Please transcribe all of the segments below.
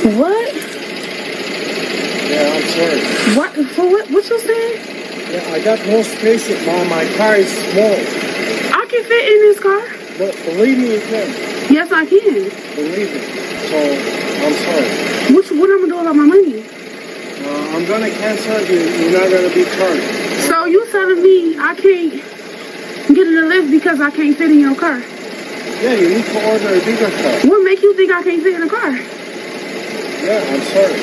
What? Yeah, I'm sorry. What? For what? What you saying? Yeah, I got no space, Mom. My car is small. I can fit in this car. But believe me, you can. Yes, I can. Believe me. So, I'm sorry. What I'm gonna do about my money? I'm gonna cancel you. You're not gonna be charged. So you telling me I can't get in the Lyft because I can't fit in your car? Yeah, you need to order a bigger car. What makes you think I can't fit in the car? Yeah, I'm sorry.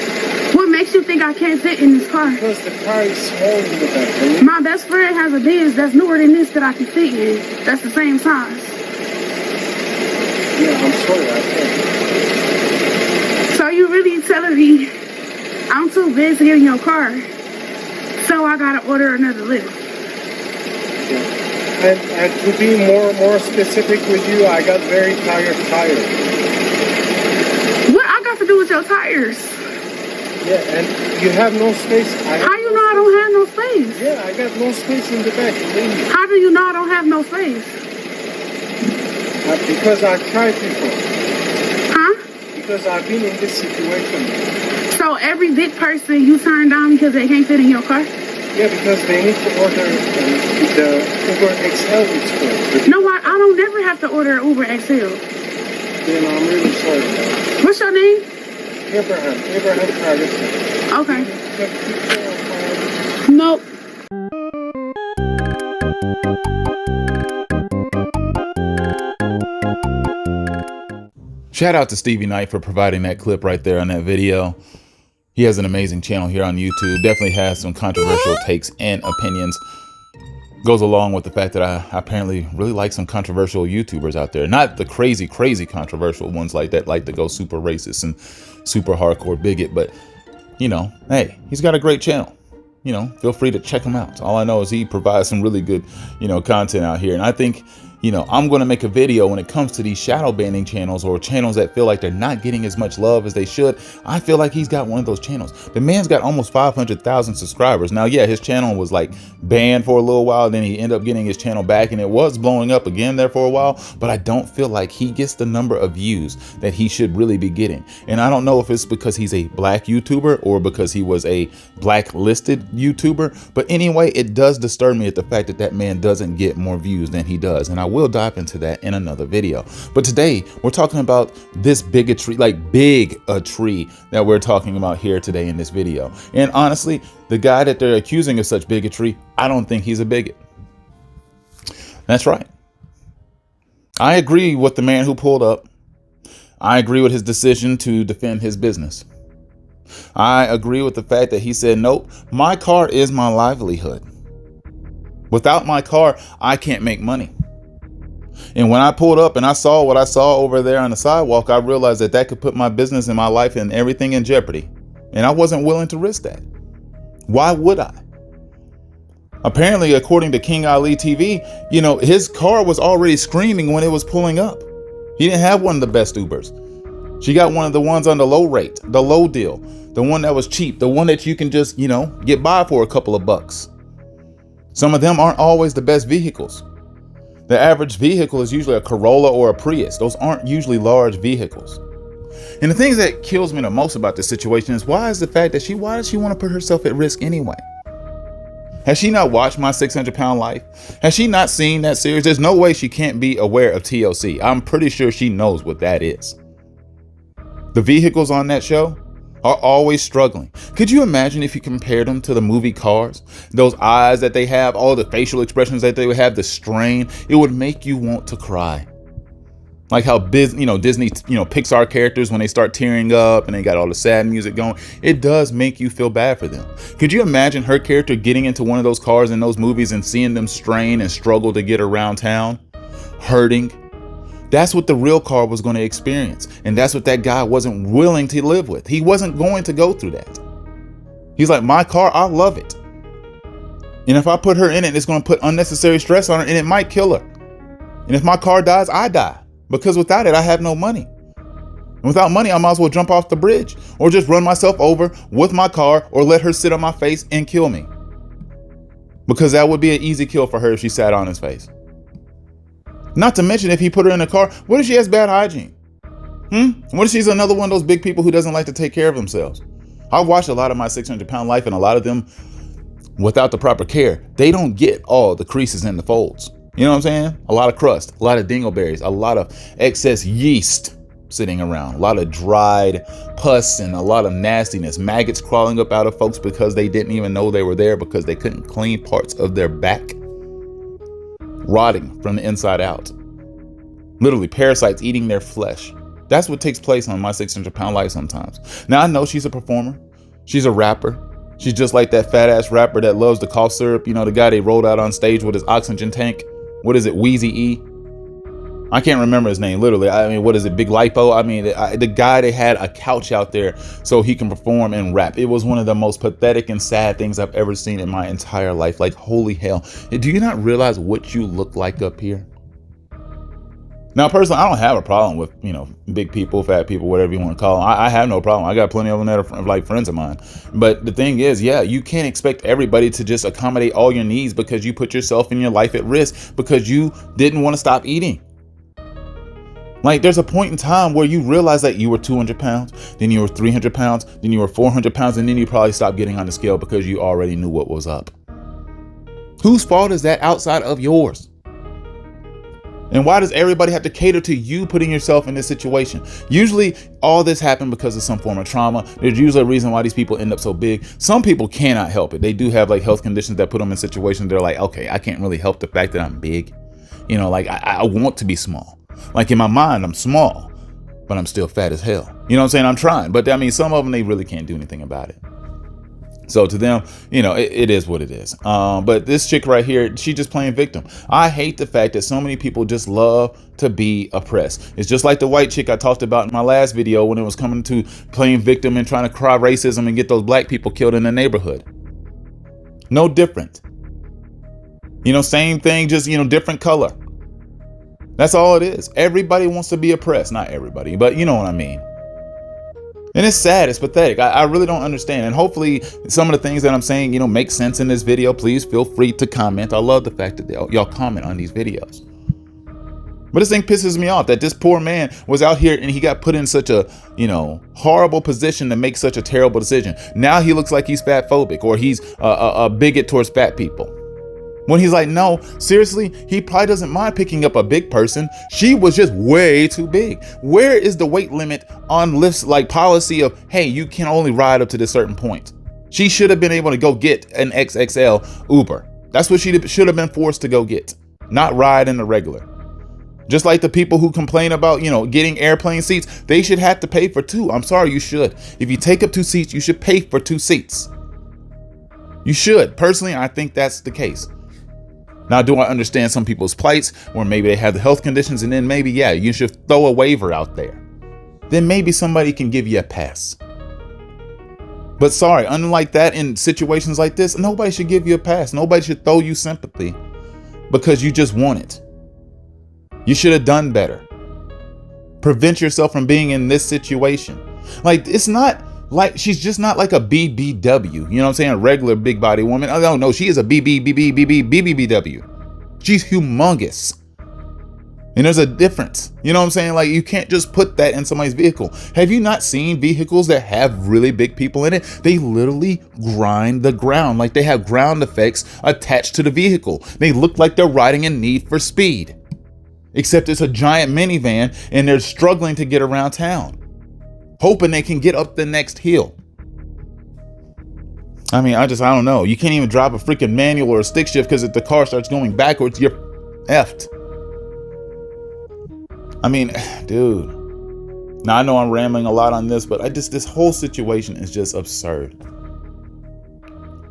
What makes you think I can't fit in this car? Because the car is small in the back. My best friend has a Benz that's newer than this that I can fit in. That's the same size. Yeah, I'm sorry, I can't. So you really telling me I'm too big to get in your car, so I gotta order another Lyft? Yeah. And to be more specific with you, I got very tired tires. What I got to do with your tires? Yeah, and you have no space. How you know I don't have no space? Yeah, I got no space in the back. Believe me. How do you know I don't have no space? Because I've tried before. Huh? Because I've been in this situation. So every big person you turn down because they can't fit in your car? Yeah, because they need to order the Uber XL it's called. No, I don't never have to order Uber XL. You know, I'm really sorry, man. What's your name? Abraham Travis. Okay. Nope. Shout out to Stevie Knight for providing that clip right there on that video. He has an amazing channel here on YouTube. Definitely has some controversial takes and opinions. Goes along with the fact that I apparently really like some controversial YouTubers out there. Not the crazy controversial ones like that, like to go super racist and super hardcore bigot. But, you know, hey, he's got a great channel. You know, feel free to check him out. All I know is he provides some really good, content out here. And I think, I'm going to make a video when it comes to these shadow banning channels or channels that feel like they're not getting as much love as they should. I feel like he's got one of those channels. The man's got almost 500,000 subscribers. Now, yeah, his channel was like banned for a little while. Then he ended up getting his channel back and it was blowing up again there for a while. But I don't feel like he gets the number of views that he should really be getting. And I don't know if it's because he's a black YouTuber or because he was a blacklisted YouTuber. But anyway, it does disturb me at the fact that that man doesn't get more views than he does. And I will dive into that in another video. But today we're talking about this bigotry, like big a tree that we're talking about here today in this video. And honestly, the guy that they're accusing of such bigotry, I don't think he's a bigot. That's right. I agree with the man who pulled up. I agree with his decision to defend his business. I agree with the fact that he said, nope, my car is my livelihood. Without my car, I can't make money. And when I pulled up and I saw what I saw over there on the sidewalk, I realized that that could put my business and my life and everything in jeopardy. And I wasn't willing to risk that. Why would I? Apparently, according to King Ali TV, his car was already screaming when it was pulling up. He didn't have one of the best Ubers. She got one of the ones on the low rate, the low deal, the one that was cheap, the one that you can just, get by for a couple of bucks. Some of them aren't always the best vehicles. The average vehicle is usually a Corolla or a Prius. Those aren't usually large vehicles. And the thing that kills me the most about this situation is why does she want to put herself at risk anyway? Has she not watched My 600-Pound Life? Has she not seen that series? There's no way she can't be aware of TLC. I'm pretty sure she knows what that is. The vehicles on that show are always struggling. Could you imagine if you compared them to the movie Cars? Those eyes that they have, all the facial expressions that they would have, the strain, it would make you want to cry. Like how Disney, Pixar characters, when they start tearing up and they got all the sad music going, it does make you feel bad for them. Could you imagine her character getting into one of those cars in those movies and seeing them strain and struggle to get around town, hurting? That's what the real car was going to experience. And that's what that guy wasn't willing to live with. He wasn't going to go through that. He's like, my car, I love it. And if I put her in it, it's going to put unnecessary stress on her and it might kill her. And if my car dies, I die. Because without it, I have no money. And without money, I might as well jump off the bridge or just run myself over with my car or let her sit on my face and kill me. Because that would be an easy kill for her if she sat on his face. Not to mention if he put her in a car, what if she has bad hygiene? What if she's another one of those big people who doesn't like to take care of themselves? I watched a lot of my 600-pound life, and a lot of them, without the proper care, they don't get all the creases and the folds. You know what I'm saying? A lot of crust, a lot of dingleberries, a lot of excess yeast sitting around, a lot of dried pus and a lot of nastiness, maggots crawling up out of folks because they didn't even know they were there because they couldn't clean parts of their back, rotting from the inside out. Literally parasites eating their flesh. That's what takes place on my 600-pound life sometimes. Now, I know she's a performer. She's a rapper. She's just like that fat ass rapper that loves the cough syrup. You know, the guy they rolled out on stage with his oxygen tank. What is it? Wheezy E? I can't remember his name, literally. I mean, what is it? Big Lipo? I mean, the guy, they had a couch out there so he can perform and rap. It was one of the most pathetic and sad things I've ever seen in my entire life. Like, holy hell. Do you not realize what you look like up here? Now, personally, I don't have a problem with, you know, big people, fat people, whatever you want to call them. I have no problem. I got plenty of them that are like friends of mine. But the thing is, yeah, you can't expect everybody to just accommodate all your needs because you put yourself and your life at risk because you didn't want to stop eating. Like, there's a point in time where you realize that you were 200 pounds, then you were 300 pounds, then you were 400 pounds, and then you probably stopped getting on the scale because you already knew what was up. Whose fault is that outside of yours? And why does everybody have to cater to you putting yourself in this situation? Usually all this happened because of some form of trauma. There's usually a reason why these people end up so big. Some people cannot help it. They do have like health conditions that put them in situations they're like, okay, I can't really help the fact that I'm big. You know, like I want to be small. Like in my mind, I'm small, but I'm still fat as hell. You know what I'm saying? I'm trying. But I mean, some of them, they really can't do anything about it. So to them, you know, it is what it is. But this chick right here, she just playing victim. I hate the fact that so many people just love to be oppressed. It's just like the white chick I talked about in my last video when it was coming to playing victim and trying to cry racism and get those black people killed in the neighborhood. No different. You know, same thing, just, you know, different color. That's all it is. Everybody wants to be oppressed. Not everybody, but you know what I mean. And it's sad. It's pathetic. I really don't understand. And hopefully some of the things that I'm saying, you know, make sense in this video. Please feel free to comment. I love the fact that y'all comment on these videos. But this thing pisses me off that this poor man was out here and he got put in such a, you know, horrible position to make such a terrible decision. Now he looks like he's fat phobic or he's a bigot towards fat people. When he's like, no, seriously, he probably doesn't mind picking up a big person. She was just way too big. Where is the weight limit on Lyft's like policy of, hey, you can only ride up to this certain point? She should have been able to go get an XXL Uber. That's what she should have been forced to go get, not ride in the regular. Just like the people who complain about, you know, getting airplane seats, they should have to pay for two. I'm sorry, you should. If you take up 2 seats, you should pay for 2 seats. You should. Personally, I think that's the case. Now, do I understand some people's plights where maybe they have the health conditions and then maybe, yeah, you should throw a waiver out there. Then maybe somebody can give you a pass. But sorry, unlike that, in situations like this, nobody should give you a pass. Nobody should throw you sympathy because you just want it. You should have done better. Prevent yourself from being in this situation. Like, it's not like she's just not like a BBW, you know what I'm saying? A regular big body woman. Oh no, she is a BBBBBBBBW. She's humongous. And there's a difference. You know what I'm saying? Like, you can't just put that in somebody's vehicle. Have you not seen vehicles that have really big people in it? They literally grind the ground. Like, they have ground effects attached to the vehicle. They look like they're riding in Need for Speed. Except it's a giant minivan and they're struggling to get around town, hoping they can get up the next hill. I mean, I don't know. You can't even drive a freaking manual or a stick shift because if the car starts going backwards, you're effed. I mean, dude. Now, I know I'm rambling a lot on this, but this whole situation is just absurd.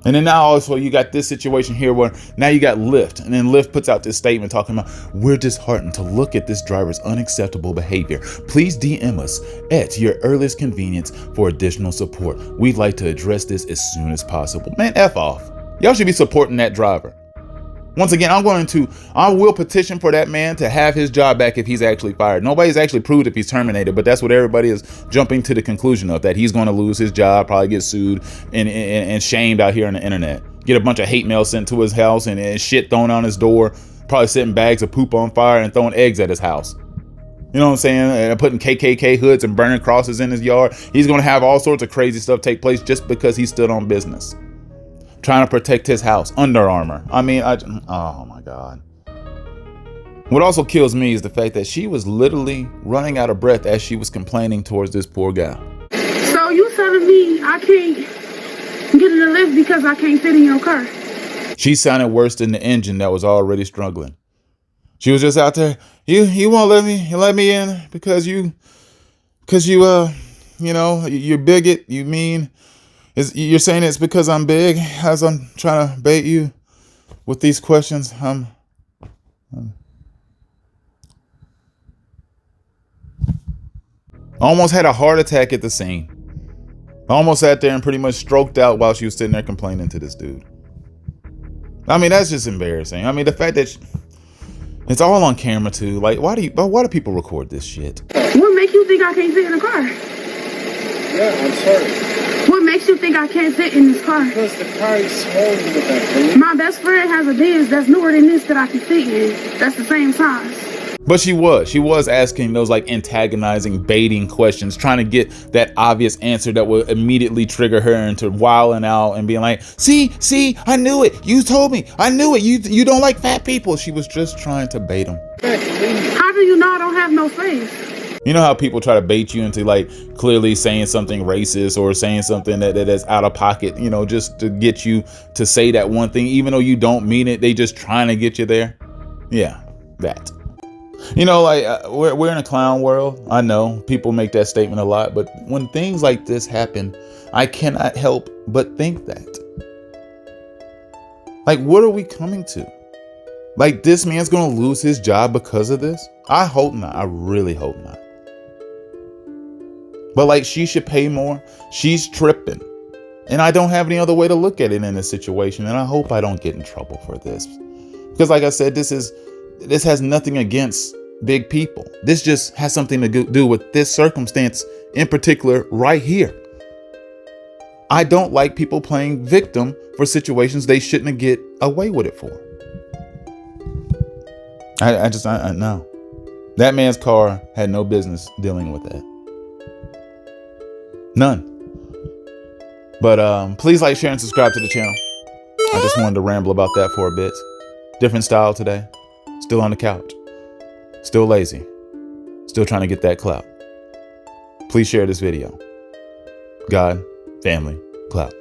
And then now also you got this situation here where now you got Lyft, and then Lyft puts out this statement talking about, we're disheartened to look at this driver's unacceptable behavior. Please DM us at your earliest convenience for additional support. We'd like to address this as soon as possible. Man, F off. Y'all should be supporting that driver. Once again, I will petition for that man to have his job back if he's actually fired. Nobody's actually proved if he's terminated, but that's what everybody is jumping to the conclusion of, that he's going to lose his job, probably get sued and shamed out here on the internet, get a bunch of hate mail sent to his house and shit thrown on his door, probably setting bags of poop on fire and throwing eggs at his house. You know what I'm saying? Putting KKK hoods and burning crosses in his yard. He's going to have all sorts of crazy stuff take place just because he stood on business. Trying to protect his house. Under Armour. I mean, oh my God. What also kills me is the fact that she was literally running out of breath as she was complaining towards this poor guy. So you telling me I can't get in the lift because I can't fit in your car? She sounded worse than the engine that was already struggling. She was just out there. You won't let me in because you know, you're bigot. You mean you're saying it's because I'm big as I'm trying to bait you with these questions. Almost had a heart attack at the scene. Almost sat there and pretty much stroked out while she was sitting there complaining to this dude. I mean, that's just embarrassing. I mean, the fact that it's all on camera too. Like, why do people record this shit? What makes you think I can't fit in the car? Yeah, I'm sorry. What makes you think I can't fit in this car? Because the car is small in the back. My best friend has a Benz that's newer than this that I can fit in. That's the same size. But she was asking those like antagonizing, baiting questions, trying to get that obvious answer that would immediately trigger her into wilding out and being like, see, I knew it. You told me. I knew it. You don't like fat people. She was just trying to bait him. How do you know I don't have no face? You know how people try to bait you into like clearly saying something racist or saying something that is out of pocket, you know, just to get you to say that one thing, even though you don't mean it. They just trying to get you there. Yeah, that. You know, like we're in a clown world. I know people make that statement a lot, but when things like this happen, I cannot help but think that. Like, what are we coming to? Like, this man's going to lose his job because of this? I hope not. I really hope not. But like, she should pay more. She's tripping. And I don't have any other way to look at it in this situation. And I hope I don't get in trouble for this. Because like I said, this has nothing against big people. This just has something to do with this circumstance in particular right here. I don't like people playing victim for situations they shouldn't get away with it for. I know. That man's car had no business dealing with that. None. But please like, share, and subscribe to the channel. I just wanted to ramble about that for a bit. Different style today. Still on the couch. Still lazy. Still trying to get that clout. Please share this video. God, family, clout.